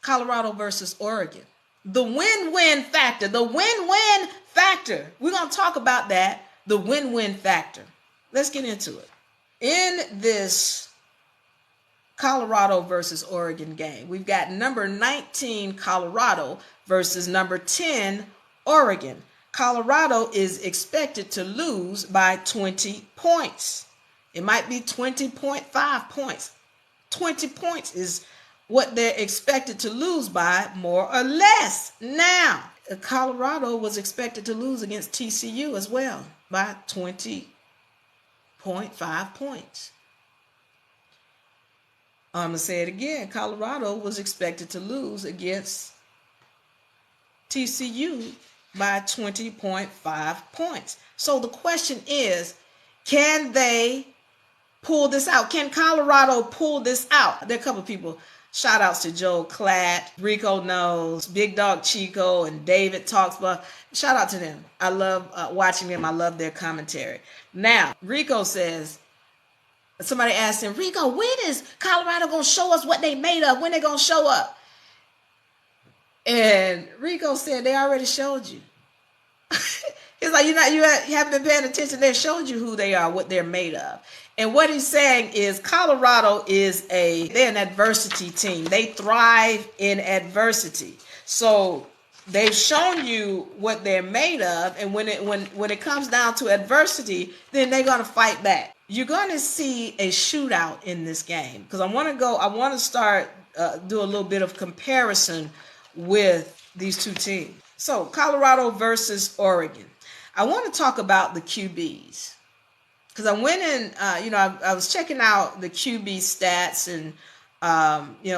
Colorado versus Oregon. The win-win factor. The win-win factor. We're going to talk about that. The win-win factor. Let's get into it. In this Colorado versus Oregon game, we've got number 19 Colorado versus number 10 Oregon. Colorado is expected to lose by 20 points. It might be 20.5 points. 20 points is what they're expected to lose by, more or less. Now, Colorado was expected to lose against TCU as well by 20.5 points. I'm going to say it again. Colorado was expected to lose against TCU by 20.5 points. So the question is, can they pull this out? Can Colorado pull this out? There are a couple of people. Shout outs to Joe Klatt, Rico Knows, Big Dog Chico, and David Talks About. Shout out to them. I love watching them. I love their commentary. Now, Rico says, somebody asked him, Rico, when is Colorado going to show us what they made of? When they going to show up? And Rico said, they already showed you. It's like, you haven't been paying attention. They showed you who they are, what they're made of. And what he's saying is Colorado is they're an adversity team. They thrive in adversity. So they've shown you what they're made of. And when it comes down to adversity, then they're going to fight back. You're going to see a shootout in this game, because I want to start do a little bit of comparison with these two teams. So Colorado versus Oregon. I want to talk about the QBs, because I went in, I was checking out the QB stats and,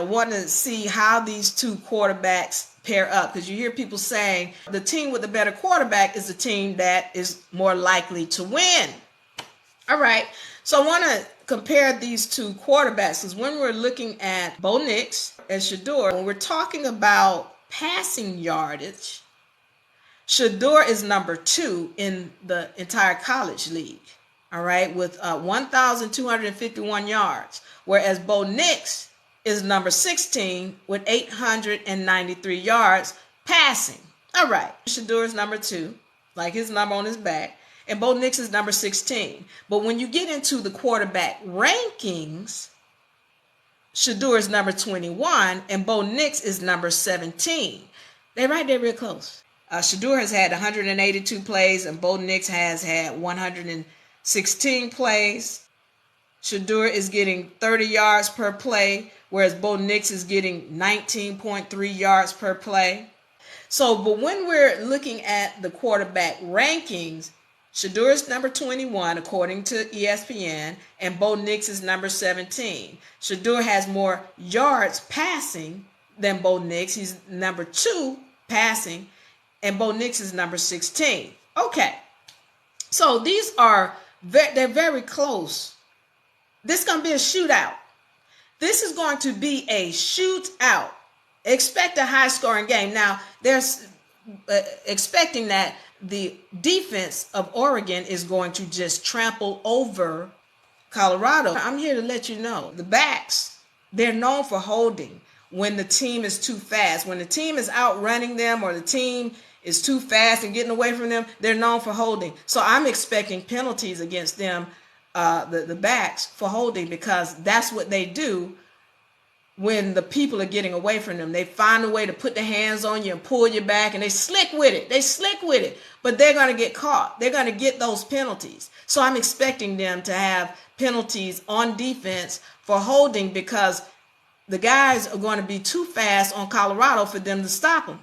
wanting to see how these two quarterbacks pair up, because you hear people saying the team with the better quarterback is the team that is more likely to win. All right. So I want to compare these two quarterbacks, because when we're looking at Bo Nix and Shedeur, when we're talking about passing yardage, Shedeur is number 2 in the entire college league, all right, with 1,251 yards, whereas Bo Nix is number 16 with 893 yards passing. All right, Shedeur is number 2, like his number on his back, and Bo Nix is number 16. But when you get into the quarterback rankings, Shedeur is number 21, and Bo Nix is number 17. They're right there real close. Shedeur has had 182 plays, and Bo Nix has had 116 plays. Shedeur is getting 30 yards per play, whereas Bo Nix is getting 19.3 yards per play. So, but when we're looking at the quarterback rankings, Shedeur is number 21, according to ESPN, and Bo Nix is number 17. Shedeur has more yards passing than Bo Nix. He's number 2 passing, and Bo Nix is number 16. Okay, so these are they're very close. This is going to be a shootout. This is going to be a shootout. Expect a high-scoring game. Now, there's expecting that the defense of Oregon is going to just trample over Colorado. I'm here to let you know, the backs, they're known for holding when the team is too fast. When the team is outrunning them or the team is too fast and getting away from them, they're known for holding. So I'm expecting penalties against them, the backs, for holding, because that's what they do when the people are getting away from them. They find a way to put their hands on you and pull you back, and they slick with it. But they're going to get caught. They're going to get those penalties. So I'm expecting them to have penalties on defense for holding, because the guys are going to be too fast on Colorado for them to stop them.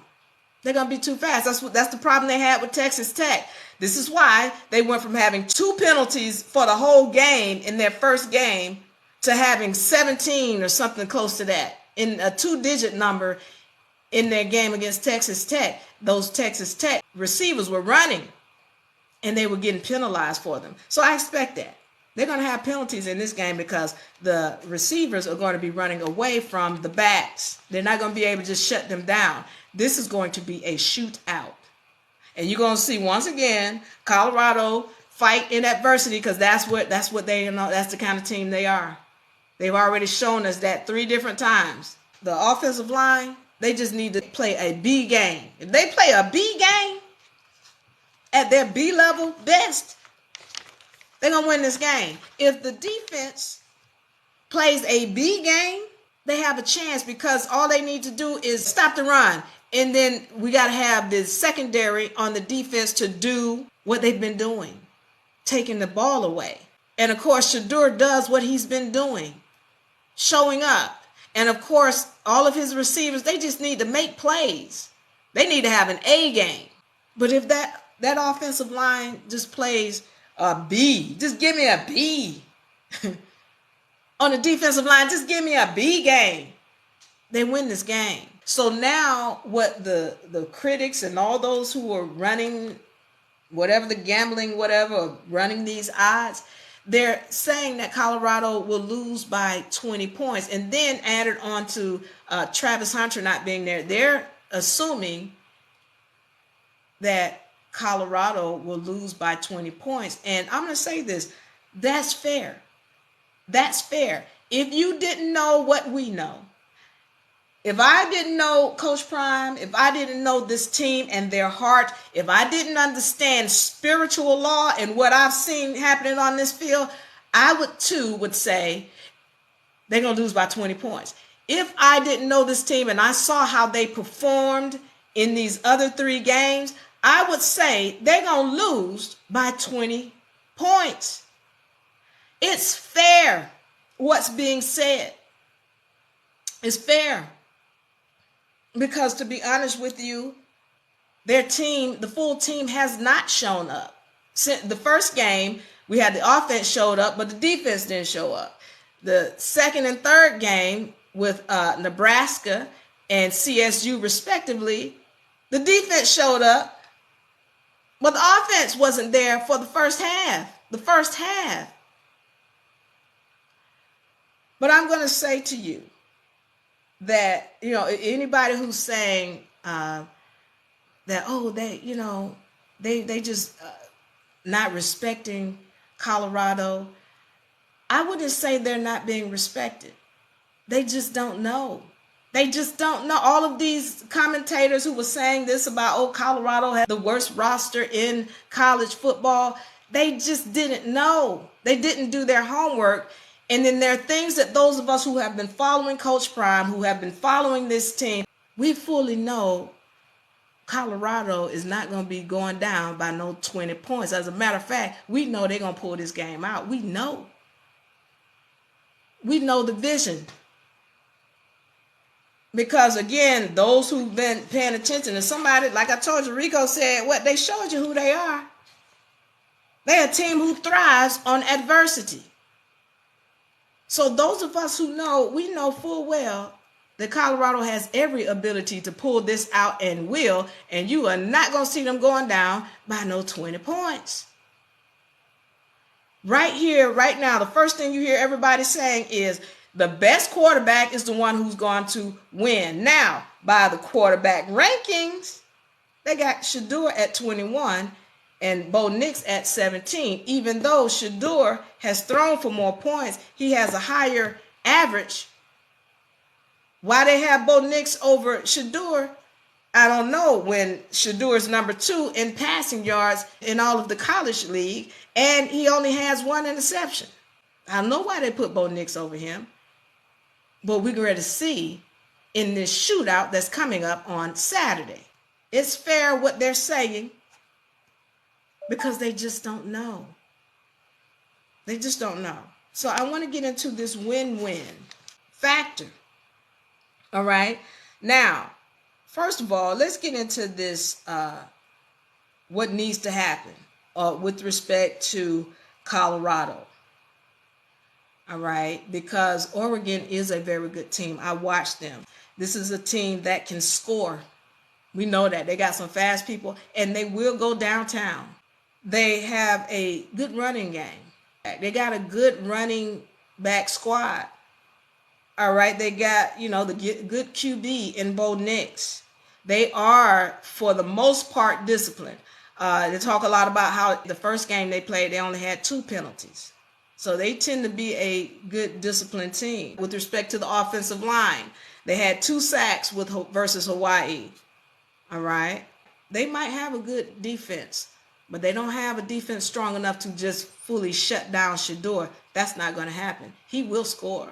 They're going to be too fast. That's the problem they had with Texas Tech. This is why they went from having 2 penalties for the whole game in their first game to having 17 or something close to that, in a 2-digit number in their game against Texas Tech. Those Texas Tech receivers were running, and they were getting penalized for them. So I expect that. They're going to have penalties in this game, because the receivers are going to be running away from the backs. They're not going to be able to just shut them down. This is going to be a shootout. And you're going to see, once again, Colorado fight in adversity, because that's what they, that's the kind of team they are. They've already shown us that 3 different times. The offensive line, They just need to play a B game. If they play a B game at their B level best, they're going to win this game. If the defense plays a B game, they have a chance because all they need to do is stop the run. And then we got to have the secondary on the defense to do what they've been doing, taking the ball away. And of course, Shedeur does what he's been doing, showing up. And of course, all of his receivers, they just need to make plays. They need to have an A game. But if that offensive line just plays a B, just give me a B. On the defensive line, just give me a B game. They win this game. So now what the critics and all those who are running, whatever the gambling, whatever, running these odds, they're saying that Colorado will lose by 20 points. And then added on to Travis Hunter not being there, they're assuming that Colorado will lose by 20 points. And I'm going to say this, that's fair. That's fair. If you didn't know what we know, if I didn't know Coach Prime, if I didn't know this team and their heart, if I didn't understand spiritual law and what I've seen happening on this field, I would say they're going to lose by 20 points. If I didn't know this team and I saw how they performed in these other 3 games, I would say they're going to lose by 20 points. It's fair what's being said. It's fair. Because to be honest with you, their team, the full team, has not shown up. Since the first game, we had the offense showed up, but the defense didn't show up. The second and third game with Nebraska and CSU respectively, the defense showed up, but the offense wasn't there for the first half. But I'm going to say to you that, anybody who's saying that, they just not respecting Colorado, I wouldn't say they're not being respected. They just don't know. They just don't know. All of these commentators who were saying this about, Colorado had the worst roster in college football, they just didn't know. They didn't do their homework. And then there are things that those of us who have been following Coach Prime, who have been following this team, we fully know Colorado is not going to be going down by no 20 points. As a matter of fact, we know they're going to pull this game out. We know. We know the vision. Because again, those who've been paying attention to somebody, like I told you, Rico said, they showed you who they are. They're a team who thrives on adversity. So those of us who know, we know full well that Colorado has every ability to pull this out and will, and you are not going to see them going down by no 20 points. Right here, right now, the first thing you hear everybody saying is the best quarterback is the one who's going to win. Now, by the quarterback rankings, they got Shedeur at 21 and Bo Nix at 17. Even though Shedeur has thrown for more points, he has a higher average. Why they have Bo Nix over Shedeur, I don't know, when Shedeur is number 2 in passing yards in all of the college league, and he only has 1 interception. I don't know why they put Bo Nix over him, but we're ready to see in this shootout that's coming up on Saturday. It's fair what they're saying, because they just don't know. They just don't know. So I want to get into this win-win factor. All right. Now, first of all, let's get into this, what needs to happen with respect to Colorado. All right. Because Oregon is a very good team. I watched them. This is a team that can score. We know that. They got some fast people, and they will go downtown. They have a good running game. They got a good running back squad. All right. They got, the good QB in Bo Nix. They are, for the most part, disciplined. They talk a lot about how the first game they played, they only had 2 penalties. So they tend to be a good disciplined team. With respect to the offensive line, They had 2 sacks versus Hawaii. All right. They might have a good defense, but they don't have a defense strong enough to just fully shut down Shedeur. That's not going to happen. He will score.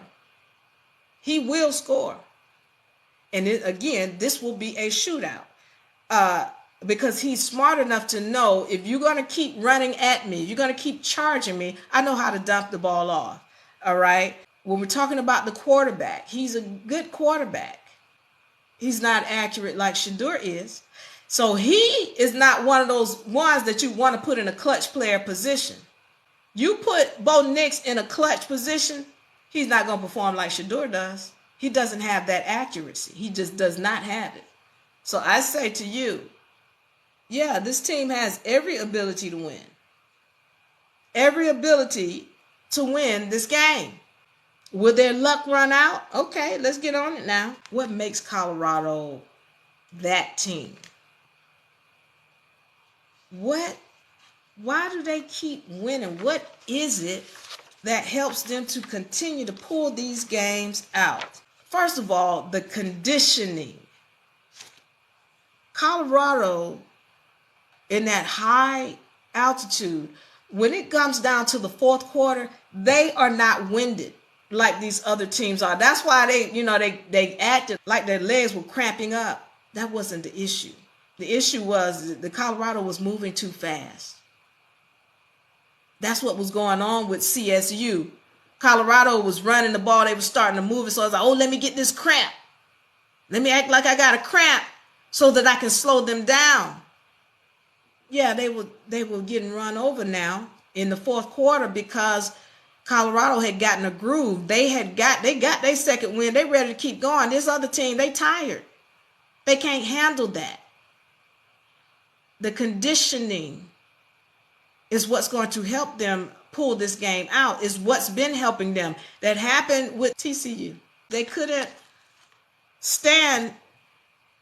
He will score. And again, this will be a shootout. Because he's smart enough to know, if you're going to keep running at me, you're going to keep charging me, I know how to dump the ball off. All right. When we're talking about the quarterback, he's a good quarterback. He's not accurate like Shedeur is. So he is not one of those ones that you want to put in a clutch player position. You put Bo Nix in a clutch position, he's not going to perform like Shedeur does. He doesn't have that accuracy. He just does not have it. So I say to you, yeah, this team has every ability to win. Every ability to win this game. Will their luck run out? Okay, let's get on it now. What makes Colorado that team? Why do they keep winning? What is it that helps them to continue to pull these games out? First of all, the conditioning. Colorado, in that high altitude, when it comes down to the fourth quarter, they are not winded like these other teams are. That's why they acted like their legs were cramping up. That wasn't the issue. The issue was the Colorado was moving too fast. That's what was going on with CSU. Colorado was running the ball. They were starting to move it. So I was like, oh, let me get this cramp. Let me act like I got a cramp so that I can slow them down. Yeah, they were getting run over now in the fourth quarter because Colorado had gotten a groove. They got their second win. They ready to keep going. This other team, they tired. They can't handle that. The conditioning is what's going to help them pull this game out. Is what's been helping them. That happened with TCU. They couldn't stand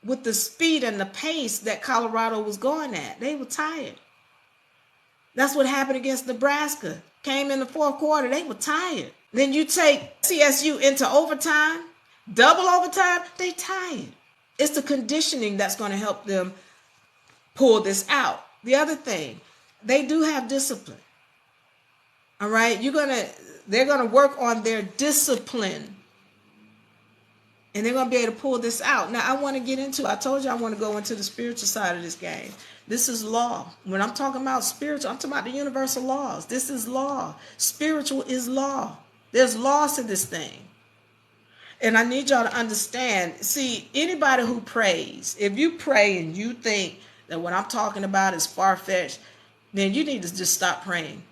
with the speed and the pace that Colorado was going at. They were tired. That's what happened against Nebraska. Came in the fourth quarter, they were tired. Then you take CSU into overtime, double overtime, they tired. It's the conditioning that's going to help them pull this out. The other thing, they do have discipline. All right, they're going to work on their discipline. And they're going to be able to pull this out. Now, I told you I want to go into the spiritual side of this game. This is law. When I'm talking about spiritual, I'm talking about the universal laws. This is law. Spiritual is law. There's laws to this thing. And I need y'all to understand. See, anybody who prays, if you pray and you think that what I'm talking about is far-fetched, then you need to just stop praying.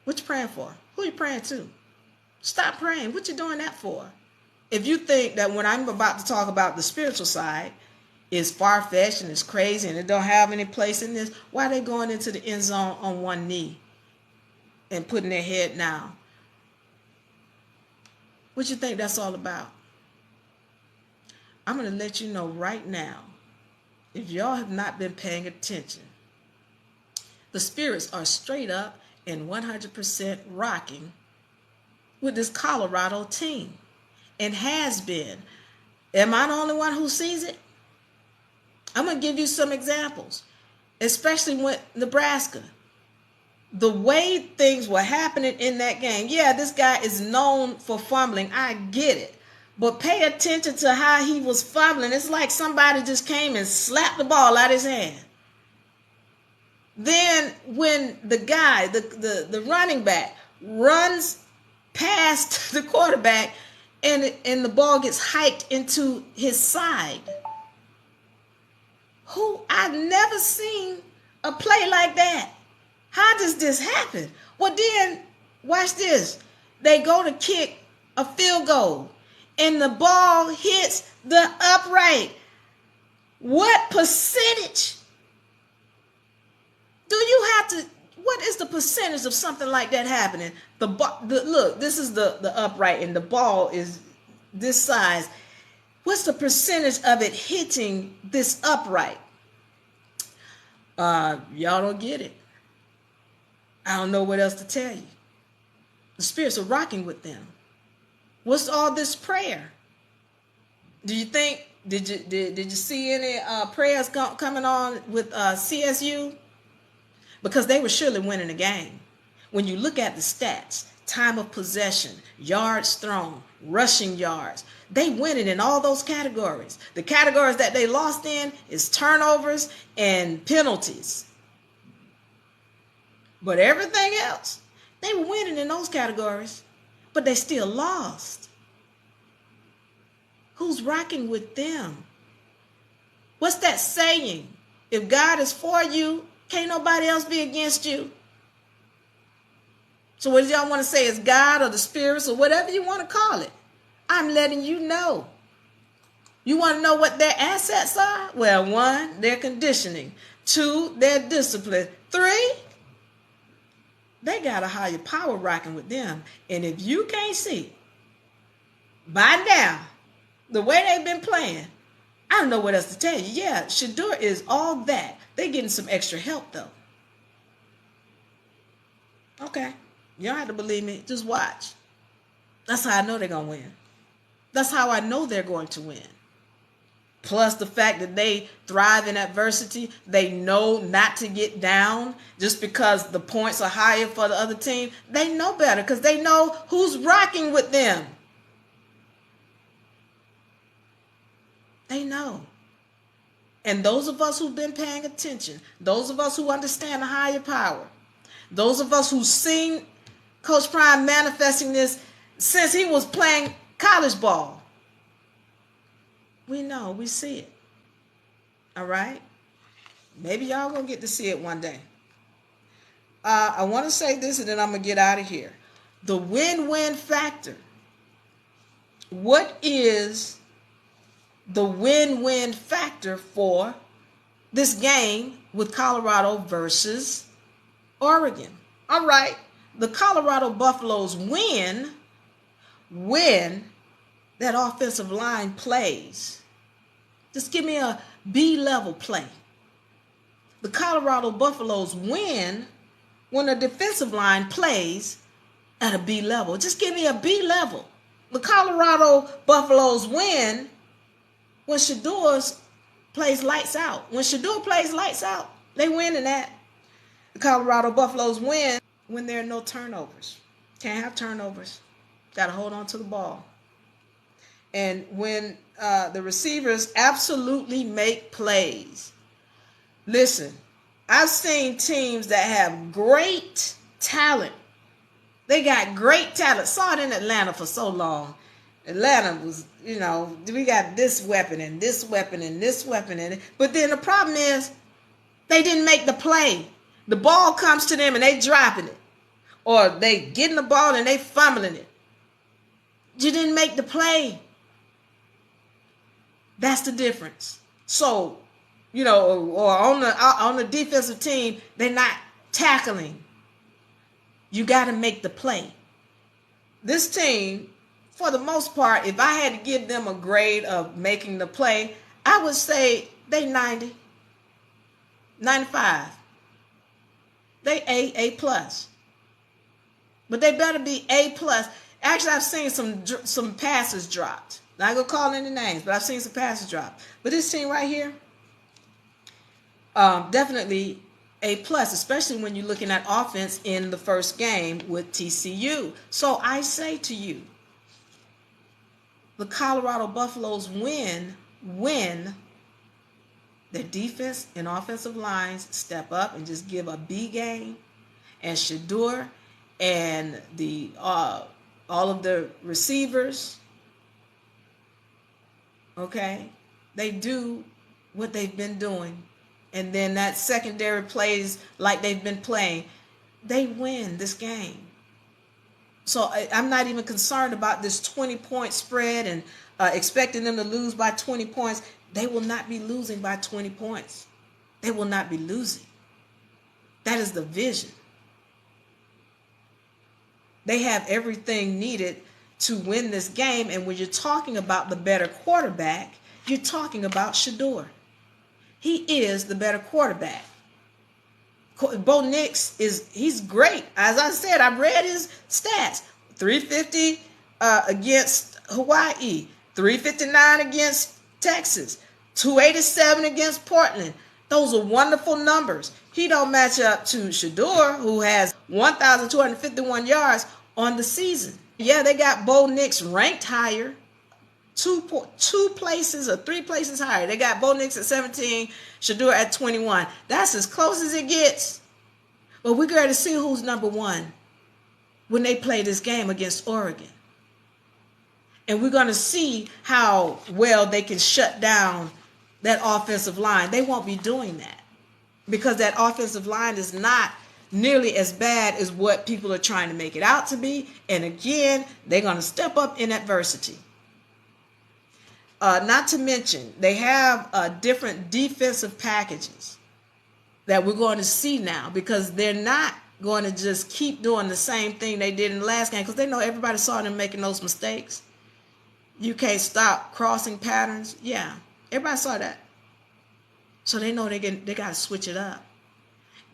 What you praying for? Who you praying to? Stop praying. What you doing that for? If you think that when I'm about to talk about the spiritual side is far-fetched and it's crazy and it don't have any place in this, why are they going into the end zone on one knee and putting their head down? What you think that's all about? I'm going to let you know right now, if y'all have not been paying attention, the spirits are straight up and 100% rocking with this Colorado team. And has been. Am I the only one who sees it? I'm going to give you some examples, especially with Nebraska. The way things were happening in that game. Yeah, this guy is known for fumbling. I get it. But pay attention to how he was fumbling. It's like somebody just came and slapped the ball out of his hand. Then when the guy, the running back, runs past the quarterback, and the ball gets hiked into his side. I've never seen a play like that. How does this happen? Well, then, watch this. They go to kick a field goal, and the ball hits the upright. What percentage do you have to? What is the percentage of something like that happening? Look, this is the upright, and the ball is this size. What's the percentage of it hitting this upright? Y'all don't get it. I don't know what else to tell you. The spirits are rocking with them. What's all this prayer? Do you think, did you see any prayers coming on with CSU? Because they were surely winning the game. When you look at the stats, time of possession, yards thrown, rushing yards, they winning in all those categories. The categories that they lost in is turnovers and penalties. But everything else, they were winning in those categories, but they still lost. Who's rocking with them? What's that saying? If God is for you, can't nobody else be against you. So what do y'all want to say? Is God or the spirits or whatever you want to call it? I'm letting you know. You want to know what their assets are? Well, 1, their conditioning. 2, their discipline. 3, they got a higher power rocking with them. And if you can't see by now the way they've been playing, I don't know what else to tell you. Yeah, Shador is all that. They're getting some extra help though. Okay. You don't have to believe me. Just watch. That's how I know they're going to win. That's how I know they're going to win. Plus the fact that they thrive in adversity. They know not to get down just because the points are higher for the other team. They know better because they know who's rocking with them. They know. And those of us who've been paying attention, those of us who understand the higher power, those of us who've seen Coach Prime manifesting this since he was playing college ball, we know, we see it. All right? Maybe y'all gonna get to see it one day. I want to say this and then I'm gonna get out of here. The win-win factor. What is the win-win factor for this game with Colorado versus Oregon? All right. The Colorado Buffaloes win when that offensive line plays. Just give me a B-level play. The Colorado Buffaloes win when the defensive line plays at a B level. Just give me a B level. The Colorado Buffaloes win when Shador plays lights out. When Shador plays lights out, they win in that. The Colorado Buffaloes win when there are no turnovers. Can't have turnovers. Got to hold on to the ball. And when the receivers absolutely make plays. Listen, I've seen teams that have great talent. They got great talent. Saw it in Atlanta for so long. Atlanta was, we got this weapon and this weapon and this weapon. But then the problem is they didn't make the play. The ball comes to them and they dropping it. Or they getting the ball and they fumbling it. You didn't make the play. That's the difference. So, or on the defensive team, they're not tackling. You got to make the play. This team, for the most part, if I had to give them a grade of making the play, I would say they 90, 95. They A plus. But they better be A plus. Actually, I've seen some passes dropped. Not gonna call any names, but I've seen some passes dropped. But this team right here, definitely A plus, especially when you're looking at offense in the first game with TCU. So I say to you, the Colorado Buffaloes win when their defense and offensive lines step up and just give a B game, and Shador and the all of the receivers, okay, they do what they've been doing. And then that secondary plays like they've been playing. They win this game. So I'm not even concerned about this 20-point spread and expecting them to lose by 20 points. They will not be losing by 20 points. They will not be losing. That is the vision. They have everything needed to win this game. And when you're talking about the better quarterback, you're talking about Shador. He is the better quarterback. Bo Nix he's great. As I said, I've read his stats. 350 against Hawaii. 359 against Texas, 287 against Portland. Those are wonderful numbers. He don't match up to Shedeur, who has 1,251 yards on the season. Yeah, they got Bo Nix ranked higher, two places or 3 places higher. They got Bo Nix at 17, Shedeur at 21. That's as close as it gets. But we're going to see who's number 1 when they play this game against Oregon. And we're going to see how well they can shut down that offensive line. They won't be doing that because that offensive line is not nearly as bad as what people are trying to make it out to be. And again, they're going to step up in adversity. Not to mention, they have different defensive packages that we're going to see now, because they're not going to just keep doing the same thing they did in the last game, because they know everybody saw them making those mistakes. You can't stop crossing patterns. Yeah, everybody saw that. So they know they got to switch it up.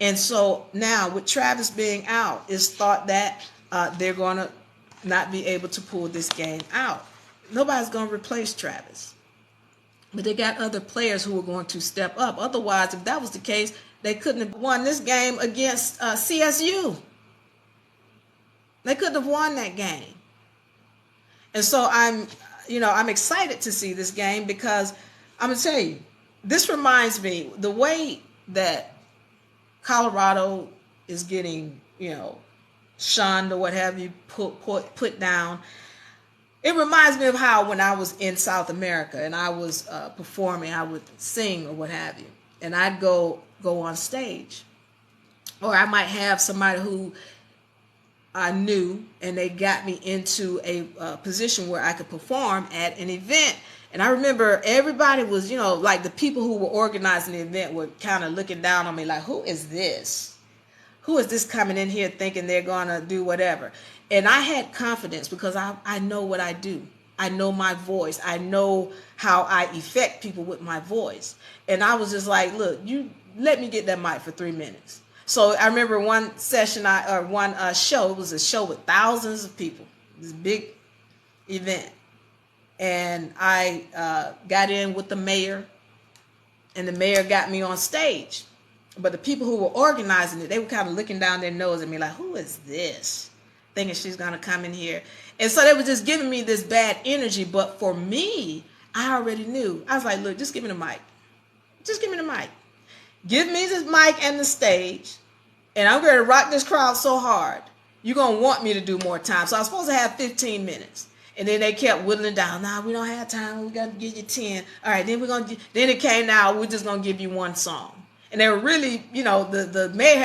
And so now with Travis being out, it's thought that they're going to not be able to pull this game out. Nobody's going to replace Travis. But they got other players who are going to step up. Otherwise, if that was the case, they couldn't have won this game against CSU. They couldn't have won that game. And so I'm excited to see this game, because I'm going to tell you, this reminds me, the way that Colorado is getting, shunned or what have you, put down. It reminds me of how when I was in South America and I was performing, I would sing or what have you, and I'd go on stage, or I might have somebody who I knew and they got me into a position where I could perform at an event. And I remember everybody was, like the people who were organizing the event were kind of looking down on me like, who is this? Who is this coming in here thinking they're going to do whatever? And I had confidence because I know what I do. I know my voice. I know how I affect people with my voice. And I was just like, look, you let me get that mic for 3 minutes. So I remember one session, one show, it was a show with thousands of people, this big event. And I got in with the mayor, and the mayor got me on stage. But the people who were organizing it, they were kind of looking down their nose at me like, who is this? Thinking she's going to come in here. And so they were just giving me this bad energy. But for me, I already knew. I was like, look, just give me the mic. Just give me the mic. Give me this mic and the stage, and I'm going to rock this crowd so hard, you're going to want me to do more time. So I was supposed to have 15 minutes. And then they kept whittling down. Nah, we don't have time. We got to give you 10. All right, then then it came now, we're just going to give you one song. And they were really, the mayor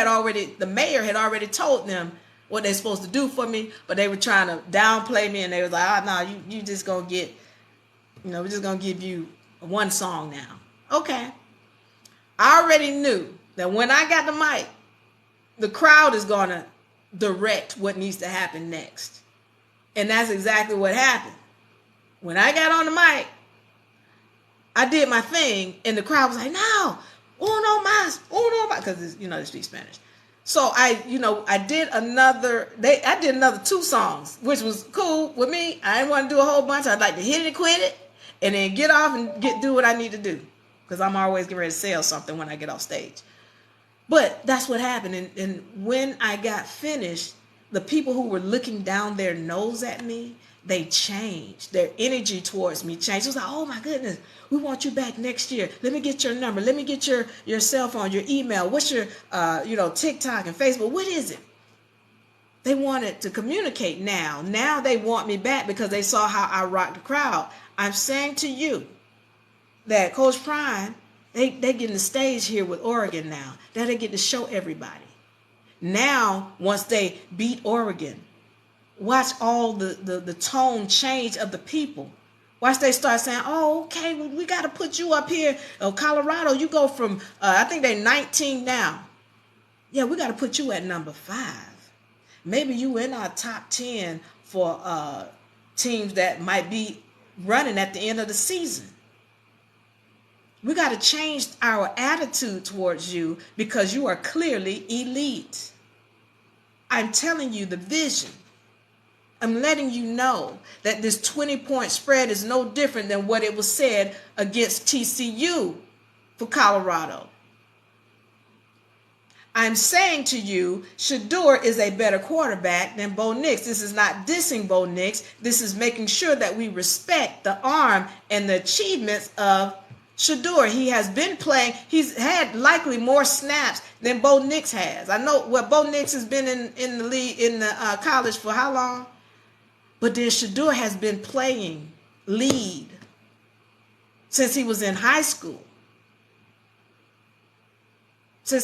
had already told them what they're supposed to do for me, but they were trying to downplay me, and they was like, no, you just going to get, we're just going to give you one song now. Okay. I already knew that when I got the mic, the crowd is going to direct what needs to happen next. And that's exactly what happened. When I got on the mic, I did my thing, and the crowd was like, no, uno más, because they speak Spanish. So I did another 2 songs, which was cool with me. I didn't want to do a whole bunch. I'd like to hit it and quit it, and then get off and do what I need to do, because I'm always getting ready to sell something when I get off stage. But that's what happened. And when I got finished, the people who were looking down their nose at me, they changed. Their energy towards me changed. It was like, oh my goodness, we want you back next year. Let me get your number. Let me get your cell phone, your email. What's your, TikTok and Facebook? What is it? They wanted to communicate now. Now they want me back because they saw how I rocked the crowd. I'm saying to you that Coach Prime, they getting the stage here with Oregon now. Now they get to show everybody. Now, once they beat Oregon, watch all the tone change of the people. Watch they start saying, oh, okay, well, we got to put you up here. Oh, Colorado, you go from, I think they're 19 now. Yeah, we got to put you at number 5. Maybe you in our top 10 for teams that might be running at the end of the season. We got to change our attitude towards you because you are clearly elite. I'm telling you the vision. I'm letting you know that this 20-point spread is no different than what it was said against TCU for Colorado. I'm saying to you, Shedeur is a better quarterback than Bo Nix. This is not dissing Bo Nix. This is making sure that we respect the arm and the achievements of Shedeur. He has been playing. He's had likely more snaps than Bo Nix has. I know Bo Nix has been in the league, in the college for how long? But then Shedeur has been playing lead since he was in high school. So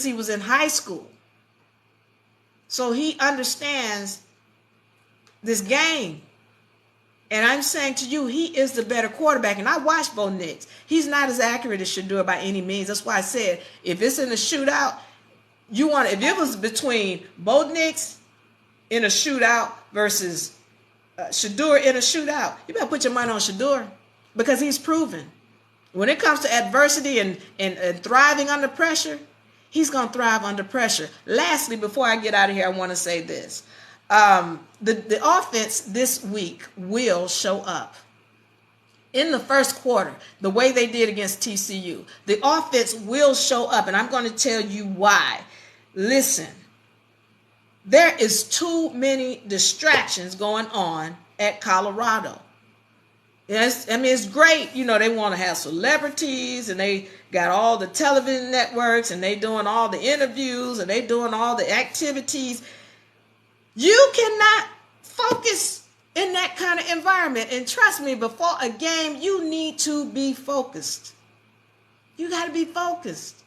he understands this game. And I'm saying to you, he is the better quarterback. And I watched Bo Nix. He's not as accurate as Shedeur by any means. That's why I said, if it's in a shootout, if it was between Bo Nix in a shootout versus Shedeur in a shootout, you better put your money on Shedeur, because he's proven when it comes to adversity and thriving under pressure, he's going to thrive under pressure. Lastly, before I get out of here, I want to say this. The offense this week will show up. In the first quarter, the way they did against TCU, the offense will show up, and I'm going to tell you why. Listen, there is too many distractions going on at Colorado. Yes, I mean, it's great. They want to have celebrities, and they got all the television networks, and they doing all the interviews, and they doing all the activities. You cannot focus in that kind of environment. And trust me, before a game, you need to be focused. You got to be focused.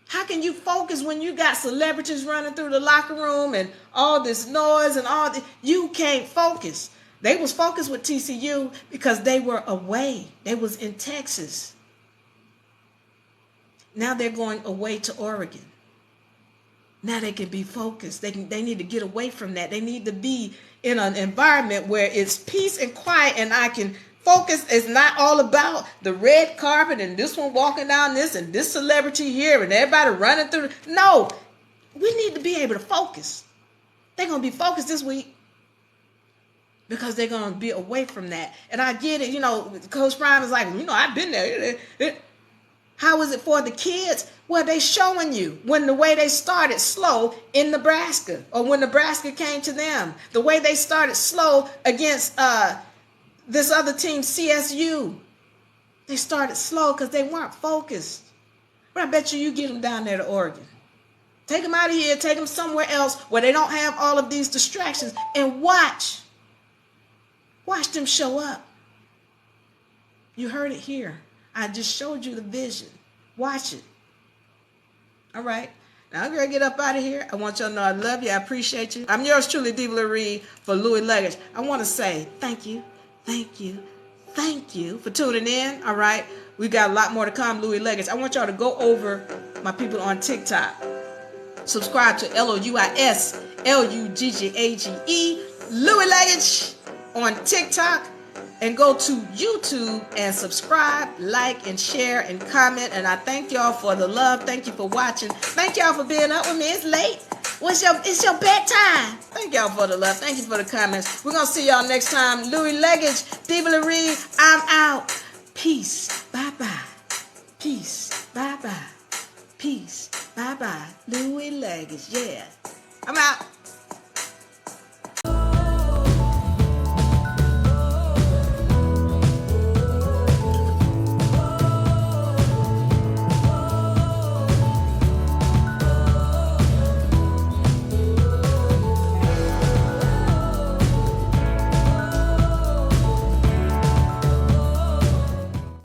How can you focus when you got celebrities running through the locker room and all this noise and all this? You can't focus. They was focused with TCU because they were away. They was in Texas. Now they're going away to Oregon. Now they can be focused. They need to get away from that. They need to be in an environment where it's peace and quiet, and I can focus. It's not all about the red carpet and this one walking down this and this celebrity here and everybody running through. No, we need to be able to focus. They're going to be focused this week because they're going to be away from that. And I get it. Coach Prime is like, I've been there. How is it for the kids? Well, they showing you when the way they started slow in Nebraska, or when Nebraska came to them, the way they started slow against this other team, CSU. They started slow because they weren't focused. But I bet you get them down there to Oregon. Take them out of here, take them somewhere else where they don't have all of these distractions, and watch. Watch them show up. You heard it here. I just showed you the vision. Watch it. All right. Now I'm going to get up out of here. I want y'all to know I love you. I appreciate you. I'm yours truly, Louie for Louie Luggage. I want to say thank you for tuning in. All right. We got a lot more to come, Louie Luggage. I want y'all to go over my people on TikTok. Subscribe to LOUISLUGGAGE, Louie Luggage on TikTok. And go to YouTube and subscribe, like, and share, and comment. And I thank y'all for the love. Thank you for watching. Thank y'all for being up with me. It's late. It's your bedtime. Thank y'all for the love. Thank you for the comments. We're going to see y'all next time. Louie Luggage, I'm out. Peace. Bye-bye. Peace. Bye-bye. Peace. Bye-bye. Louie Luggage. Yeah. I'm out.